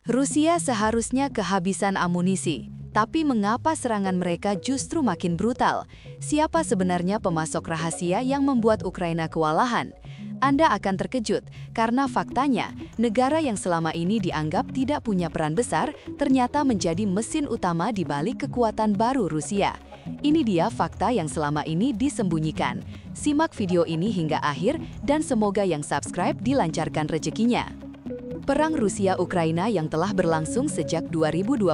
Rusia seharusnya kehabisan amunisi, tapi mengapa serangan mereka justru makin brutal? Siapa sebenarnya pemasok rahasia yang membuat Ukraina kewalahan? Anda akan terkejut, karena faktanya, negara yang selama ini dianggap tidak punya peran besar, ternyata menjadi mesin utama di balik kekuatan baru Rusia. Ini dia fakta yang selama ini disembunyikan. Simak video ini hingga akhir, dan semoga yang subscribe dilancarkan rezekinya. Perang Rusia-Ukraina yang telah berlangsung sejak 2022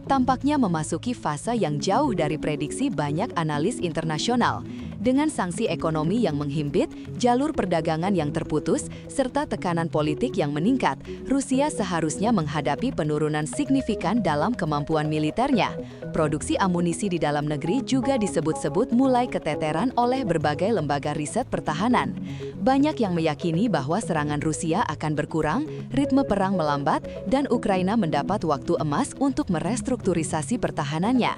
tampaknya memasuki fase yang jauh dari prediksi banyak analis internasional. Dengan sanksi ekonomi yang menghimpit, jalur perdagangan yang terputus, serta tekanan politik yang meningkat, Rusia seharusnya menghadapi penurunan signifikan dalam kemampuan militernya. Produksi amunisi di dalam negeri juga disebut-sebut mulai keteteran oleh berbagai lembaga riset pertahanan. Banyak yang meyakini bahwa serangan Rusia akan berkurang, ritme perang melambat, dan Ukraina mendapat waktu emas untuk merestrukturisasi pertahanannya.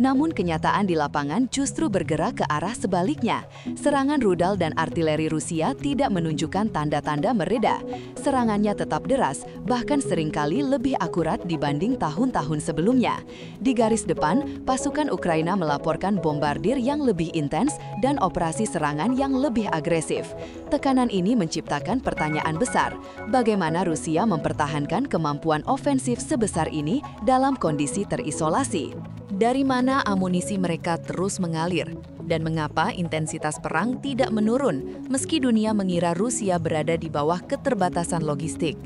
Namun kenyataan di lapangan justru bergerak ke arah sebaliknya. Serangan rudal dan artileri Rusia tidak menunjukkan tanda-tanda mereda. Serangannya tetap deras, bahkan seringkali lebih akurat dibanding tahun-tahun sebelumnya. Di garis depan, pasukan Ukraina melaporkan bombardir yang lebih intens dan operasi serangan yang lebih agresif. Tekanan ini menciptakan pertanyaan besar, bagaimana Rusia mempertahankan kemampuan ofensif sebesar ini dalam kondisi terisolasi? Dari mana amunisi mereka terus mengalir? Dan mengapa intensitas perang tidak menurun meski dunia mengira Rusia berada di bawah keterbatasan logistik?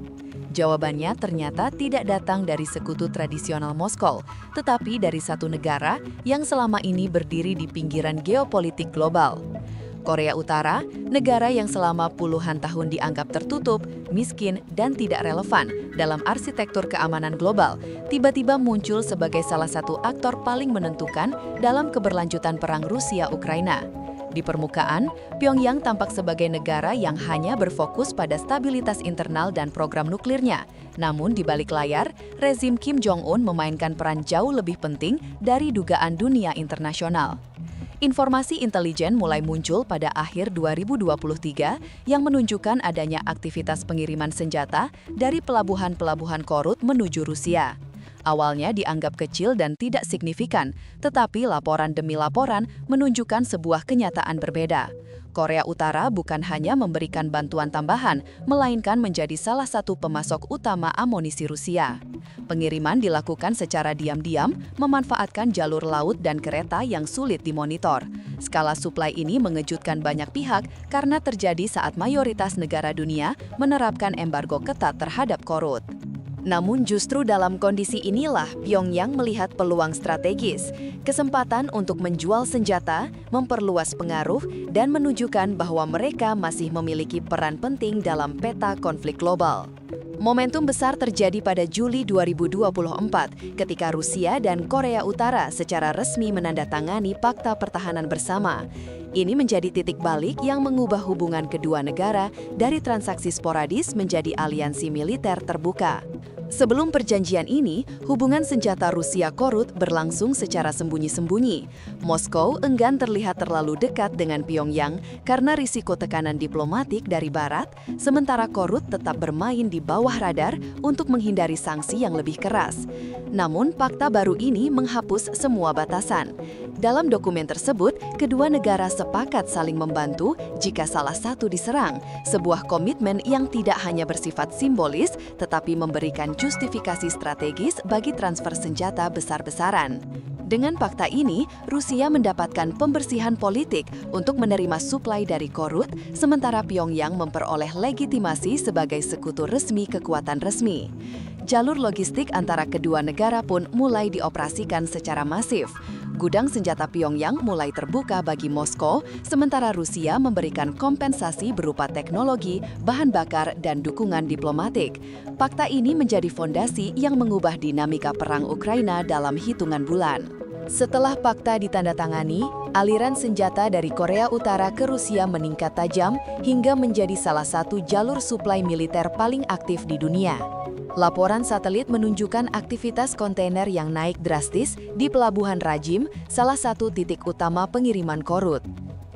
Jawabannya ternyata tidak datang dari sekutu tradisional Moskow, tetapi dari satu negara yang selama ini berdiri di pinggiran geopolitik global. Korea Utara, negara yang selama puluhan tahun dianggap tertutup, miskin, dan tidak relevan dalam arsitektur keamanan global, tiba-tiba muncul sebagai salah satu aktor paling menentukan dalam keberlanjutan perang Rusia-Ukraina. Di permukaan, Pyongyang tampak sebagai negara yang hanya berfokus pada stabilitas internal dan program nuklirnya. Namun di balik layar, rezim Kim Jong-un memainkan peran jauh lebih penting dari dugaan dunia internasional. Informasi intelijen mulai muncul pada akhir 2023 yang menunjukkan adanya aktivitas pengiriman senjata dari pelabuhan-pelabuhan Korut menuju Rusia. Awalnya dianggap kecil dan tidak signifikan, tetapi laporan demi laporan menunjukkan sebuah kenyataan berbeda. Korea Utara bukan hanya memberikan bantuan tambahan, melainkan menjadi salah satu pemasok utama amunisi Rusia. Pengiriman dilakukan secara diam-diam, memanfaatkan jalur laut dan kereta yang sulit dimonitor. Skala suplai ini mengejutkan banyak pihak karena terjadi saat mayoritas negara dunia menerapkan embargo ketat terhadap Korut. Namun justru dalam kondisi inilah Pyongyang melihat peluang strategis, kesempatan untuk menjual senjata, memperluas pengaruh, dan menunjukkan bahwa mereka masih memiliki peran penting dalam peta konflik global. Momentum besar terjadi pada Juli 2024 ketika Rusia dan Korea Utara secara resmi menandatangani Fakta Pertahanan Bersama. Ini menjadi titik balik yang mengubah hubungan kedua negara dari transaksi sporadis menjadi aliansi militer terbuka. Sebelum perjanjian ini, hubungan senjata Rusia-Korut berlangsung secara sembunyi-sembunyi. Moskow enggan terlihat terlalu dekat dengan Pyongyang karena risiko tekanan diplomatik dari Barat, sementara Korut tetap bermain di bawah radar untuk menghindari sanksi yang lebih keras. Namun, fakta baru ini menghapus semua batasan. Dalam dokumen tersebut, kedua negara sepakat saling membantu jika salah satu diserang, sebuah komitmen yang tidak hanya bersifat simbolis, tetapi memberikan justifikasi strategis bagi transfer senjata besar-besaran. Dengan fakta ini, Rusia mendapatkan pembersihan politik untuk menerima suplai dari Korut, sementara Pyongyang memperoleh legitimasi sebagai sekutu resmi kekuatan resmi. Jalur logistik antara kedua negara pun mulai dioperasikan secara masif. Gudang senjata Pyongyang mulai terbuka bagi Moskow, sementara Rusia memberikan kompensasi berupa teknologi, bahan bakar, dan dukungan diplomatik. Fakta ini menjadi fondasi yang mengubah dinamika perang Ukraina dalam hitungan bulan. Setelah fakta ditandatangani, aliran senjata dari Korea Utara ke Rusia meningkat tajam hingga menjadi salah satu jalur suplai militer paling aktif di dunia. Laporan satelit menunjukkan aktivitas kontainer yang naik drastis di Pelabuhan Rajim, salah satu titik utama pengiriman Korut.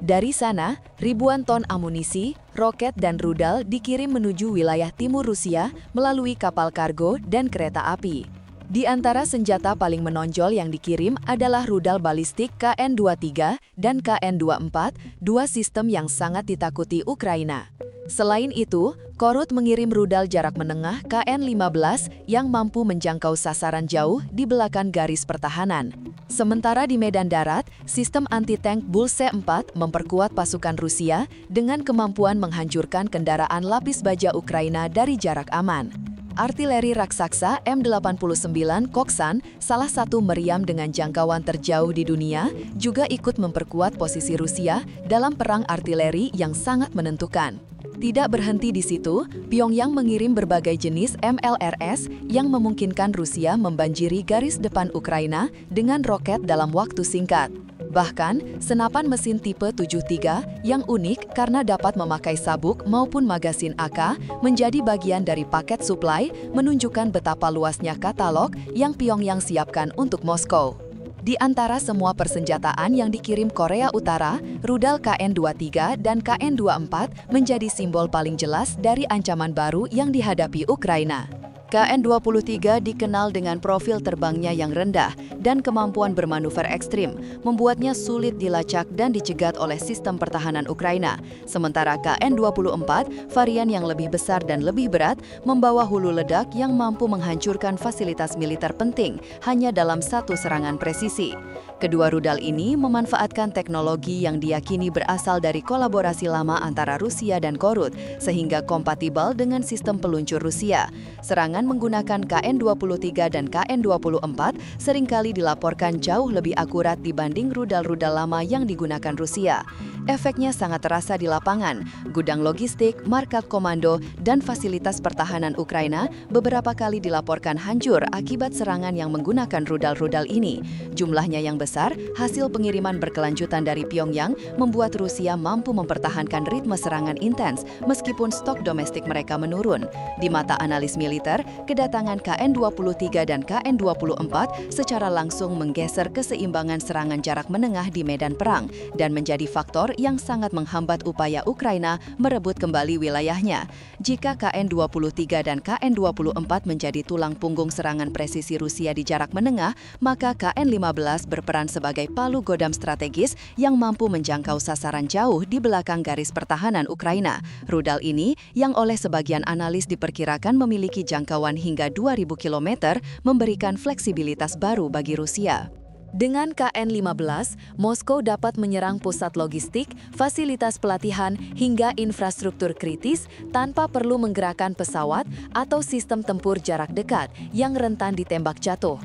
Dari sana, ribuan ton amunisi, roket dan rudal dikirim menuju wilayah timur Rusia melalui kapal kargo dan kereta api. Di antara senjata paling menonjol yang dikirim adalah rudal balistik KN-23 dan KN-24, dua sistem yang sangat ditakuti Ukraina. Selain itu, Korut mengirim rudal jarak menengah KN-15 yang mampu menjangkau sasaran jauh di belakang garis pertahanan. Sementara di medan darat, sistem anti-tank Bullseye 4 memperkuat pasukan Rusia dengan kemampuan menghancurkan kendaraan lapis baja Ukraina dari jarak aman. Artileri raksasa M89 Koksan, salah satu meriam dengan jangkauan terjauh di dunia, juga ikut memperkuat posisi Rusia dalam perang artileri yang sangat menentukan. Tidak berhenti di situ, Pyongyang mengirim berbagai jenis MLRS yang memungkinkan Rusia membanjiri garis depan Ukraina dengan roket dalam waktu singkat. Bahkan, senapan mesin tipe 73 yang unik karena dapat memakai sabuk maupun magasin AK menjadi bagian dari paket suplai, menunjukkan betapa luasnya katalog yang Pyongyang siapkan untuk Moskow. Di antara semua persenjataan yang dikirim Korea Utara, rudal KN-23 dan KN-24 menjadi simbol paling jelas dari ancaman baru yang dihadapi Ukraina. KN-23 dikenal dengan profil terbangnya yang rendah dan kemampuan bermanuver ekstrim, membuatnya sulit dilacak dan dicegat oleh sistem pertahanan Ukraina. Sementara KN-24, varian yang lebih besar dan lebih berat, membawa hulu ledak yang mampu menghancurkan fasilitas militer penting hanya dalam satu serangan presisi. Kedua rudal ini memanfaatkan teknologi yang diyakini berasal dari kolaborasi lama antara Rusia dan Korut, sehingga kompatibel dengan sistem peluncur Rusia. Serangan menggunakan KN-23 dan KN-24 seringkali dilaporkan jauh lebih akurat dibanding rudal-rudal lama yang digunakan Rusia. Efeknya sangat terasa di lapangan. Gudang logistik, markas komando, dan fasilitas pertahanan Ukraina beberapa kali dilaporkan hancur akibat serangan yang menggunakan rudal-rudal ini. Jumlahnya yang besar, hasil pengiriman berkelanjutan dari Pyongyang membuat Rusia mampu mempertahankan ritme serangan intens meskipun stok domestik mereka menurun. Di mata analis militer, kedatangan KN-23 dan KN-24 secara langsung menggeser keseimbangan serangan jarak menengah di medan perang dan menjadi faktor yang sangat menghambat upaya Ukraina merebut kembali wilayahnya. Jika KN-23 dan KN-24 menjadi tulang punggung serangan presisi Rusia di jarak menengah, maka KN-15 berperan sebagai palu godam strategis yang mampu menjangkau sasaran jauh di belakang garis pertahanan Ukraina. Rudal ini, yang oleh sebagian analis diperkirakan memiliki jangkauan hingga 2.000 km, memberikan fleksibilitas baru bagi Rusia. Dengan KN-15, Moskow dapat menyerang pusat logistik, fasilitas pelatihan, hingga infrastruktur kritis tanpa perlu menggerakkan pesawat atau sistem tempur jarak dekat yang rentan ditembak jatuh.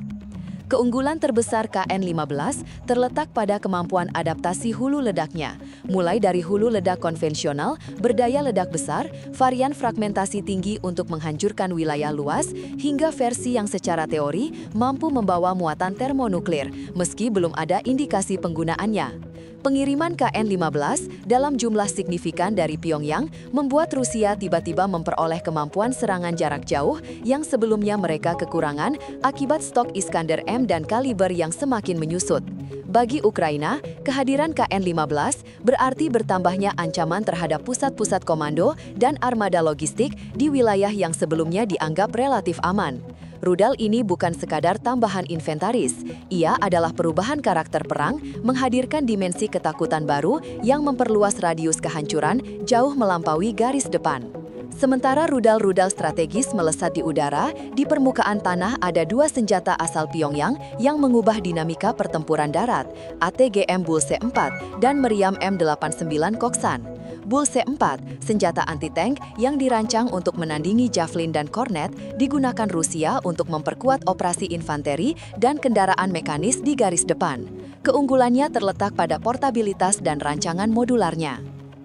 Keunggulan terbesar KN-15 terletak pada kemampuan adaptasi hulu ledaknya, mulai dari hulu ledak konvensional, berdaya ledak besar, varian fragmentasi tinggi untuk menghancurkan wilayah luas, hingga versi yang secara teori mampu membawa muatan termonuklir, meski belum ada indikasi penggunaannya. Pengiriman KN-15 dalam jumlah signifikan dari Pyongyang membuat Rusia tiba-tiba memperoleh kemampuan serangan jarak jauh yang sebelumnya mereka kekurangan akibat stok Iskander-M dan kaliber yang semakin menyusut. Bagi Ukraina, kehadiran KN-15 berarti bertambahnya ancaman terhadap pusat-pusat komando dan armada logistik di wilayah yang sebelumnya dianggap relatif aman. Rudal ini bukan sekadar tambahan inventaris, ia adalah perubahan karakter perang, menghadirkan dimensi ketakutan baru yang memperluas radius kehancuran jauh melampaui garis depan. Sementara rudal-rudal strategis melesat di udara, di permukaan tanah ada dua senjata asal Pyongyang yang mengubah dinamika pertempuran darat, ATGM Bullseye 4 dan meriam M89 Koksan. Bullseye 4, senjata anti-tank yang dirancang untuk menandingi Javelin dan Kornet, digunakan Rusia untuk memperkuat operasi infanteri dan kendaraan mekanis di garis depan. Keunggulannya terletak pada portabilitas dan rancangan modularnya.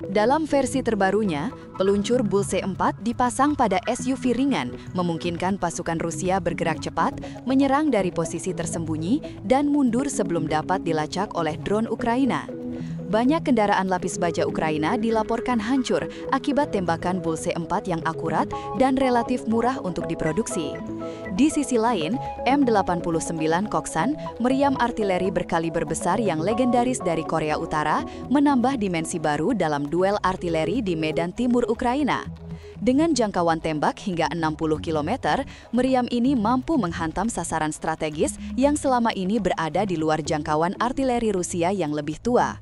Dalam versi terbarunya, peluncur Bullseye 4 dipasang pada SUV ringan, memungkinkan pasukan Rusia bergerak cepat, menyerang dari posisi tersembunyi, dan mundur sebelum dapat dilacak oleh drone Ukraina. Banyak kendaraan lapis baja Ukraina dilaporkan hancur akibat tembakan Bullseye 4 yang akurat dan relatif murah untuk diproduksi. Di sisi lain, M89 Koksan, meriam artileri berkaliber besar yang legendaris dari Korea Utara, menambah dimensi baru dalam duel artileri di medan timur Ukraina. Dengan jangkauan tembak hingga 60 km, meriam ini mampu menghantam sasaran strategis yang selama ini berada di luar jangkauan artileri Rusia yang lebih tua.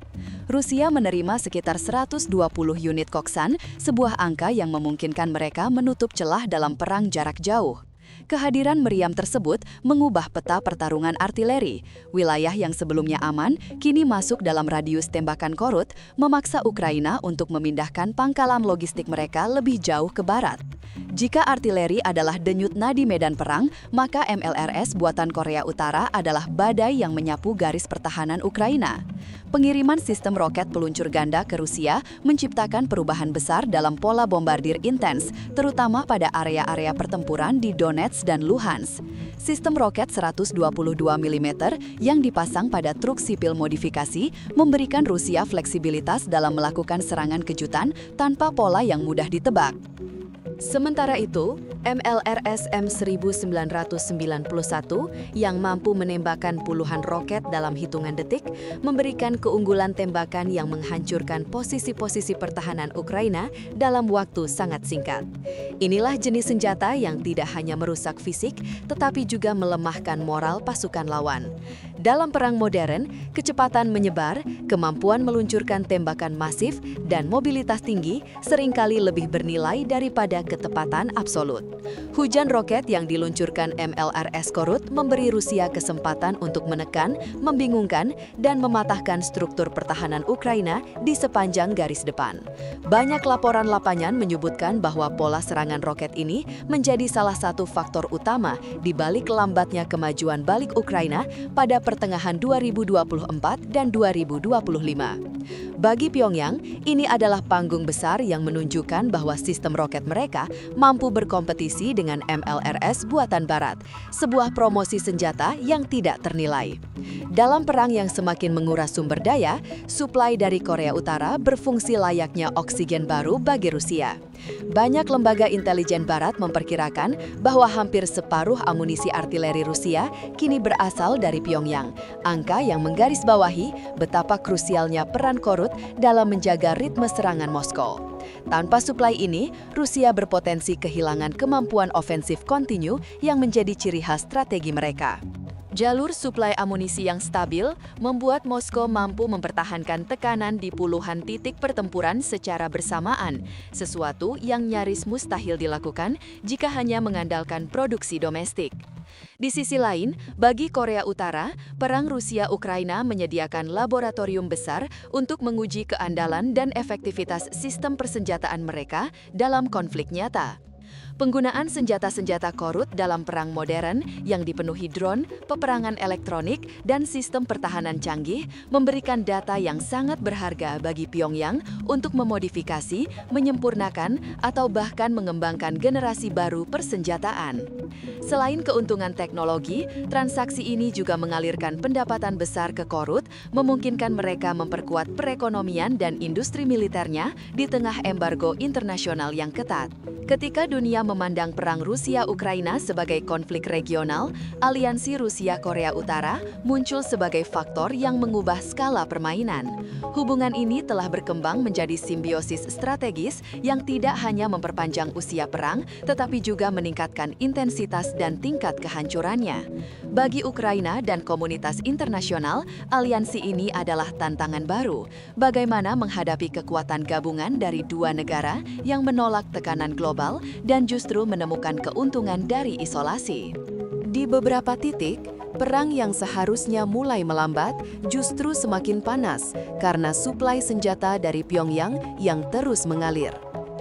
Rusia menerima sekitar 120 unit Koksan, sebuah angka yang memungkinkan mereka menutup celah dalam perang jarak jauh. Kehadiran meriam tersebut mengubah peta pertarungan artileri. Wilayah yang sebelumnya aman, kini masuk dalam radius tembakan Korut, memaksa Ukraina untuk memindahkan pangkalan logistik mereka lebih jauh ke barat. Jika artileri adalah denyut nadi medan perang, maka MLRS buatan Korea Utara adalah badai yang menyapu garis pertahanan Ukraina. Pengiriman sistem roket peluncur ganda ke Rusia menciptakan perubahan besar dalam pola bombardir intens, terutama pada area-area pertempuran di Donetsk dan Luhansk. Sistem roket 122 mm yang dipasang pada truk sipil modifikasi memberikan Rusia fleksibilitas dalam melakukan serangan kejutan tanpa pola yang mudah ditebak. Sementara itu, MLRS M1991 yang mampu menembakkan puluhan roket dalam hitungan detik memberikan keunggulan tembakan yang menghancurkan posisi-posisi pertahanan Ukraina dalam waktu sangat singkat. Inilah jenis senjata yang tidak hanya merusak fisik, tetapi juga melemahkan moral pasukan lawan. Dalam perang modern, kecepatan menyebar, kemampuan meluncurkan tembakan masif, dan mobilitas tinggi seringkali lebih bernilai daripada ketepatan absolut. Hujan roket yang diluncurkan MLRS Korut memberi Rusia kesempatan untuk menekan, membingungkan, dan mematahkan struktur pertahanan Ukraina di sepanjang garis depan. Banyak laporan lapangan menyebutkan bahwa pola serangan roket ini menjadi salah satu faktor utama di balik lambatnya kemajuan balik Ukraina pada pertengahan 2024 dan 2025. Bagi Pyongyang, ini adalah panggung besar yang menunjukkan bahwa sistem roket mereka mampu berkompetisi dengan MLRS buatan Barat, sebuah promosi senjata yang tidak ternilai. Dalam perang yang semakin menguras sumber daya, suplai dari Korea Utara berfungsi layaknya oksigen baru bagi Rusia. Banyak lembaga intelijen Barat memperkirakan bahwa hampir separuh amunisi artileri Rusia kini berasal dari Pyongyang, angka yang menggarisbawahi betapa krusialnya peran Korut dalam menjaga ritme serangan Moskow. Tanpa suplai ini, Rusia berpotensi kehilangan kemampuan ofensif kontinu yang menjadi ciri khas strategi mereka. Jalur suplai amunisi yang stabil membuat Moskow mampu mempertahankan tekanan di puluhan titik pertempuran secara bersamaan, sesuatu yang nyaris mustahil dilakukan jika hanya mengandalkan produksi domestik. Di sisi lain, bagi Korea Utara, perang Rusia-Ukraina menyediakan laboratorium besar untuk menguji keandalan dan efektivitas sistem persenjataan mereka dalam konflik nyata. Penggunaan senjata-senjata Korut dalam perang modern yang dipenuhi drone, peperangan elektronik, dan sistem pertahanan canggih memberikan data yang sangat berharga bagi Pyongyang untuk memodifikasi, menyempurnakan, atau bahkan mengembangkan generasi baru persenjataan. Selain keuntungan teknologi, transaksi ini juga mengalirkan pendapatan besar ke Korut, memungkinkan mereka memperkuat perekonomian dan industri militernya di tengah embargo internasional yang ketat. Ketika dunia memandang perang Rusia-Ukraina sebagai konflik regional, aliansi Rusia-Korea Utara muncul sebagai faktor yang mengubah skala permainan. Hubungan ini telah berkembang menjadi simbiosis strategis yang tidak hanya memperpanjang usia perang, tetapi juga meningkatkan intensitas dan tingkat kehancurannya. Bagi Ukraina dan komunitas internasional, aliansi ini adalah tantangan baru. Bagaimana menghadapi kekuatan gabungan dari dua negara yang menolak tekanan global dan justru menemukan keuntungan dari isolasi. Di beberapa titik, perang yang seharusnya mulai melambat justru semakin panas karena suplai senjata dari Pyongyang yang terus mengalir.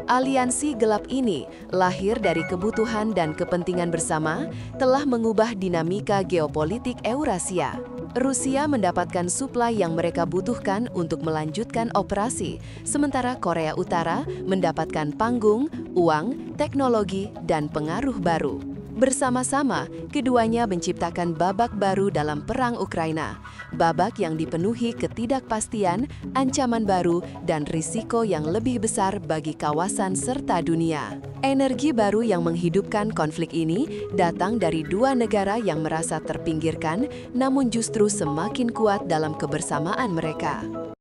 Aliansi gelap ini, lahir dari kebutuhan dan kepentingan bersama, telah mengubah dinamika geopolitik Eurasia. Rusia mendapatkan suplai yang mereka butuhkan untuk melanjutkan operasi, sementara Korea Utara mendapatkan panggung, uang, teknologi, dan pengaruh baru. Bersama-sama, keduanya menciptakan babak baru dalam perang Ukraina. Babak yang dipenuhi ketidakpastian, ancaman baru, dan risiko yang lebih besar bagi kawasan serta dunia. Energi baru yang menghidupkan konflik ini datang dari dua negara yang merasa terpinggirkan, namun justru semakin kuat dalam kebersamaan mereka.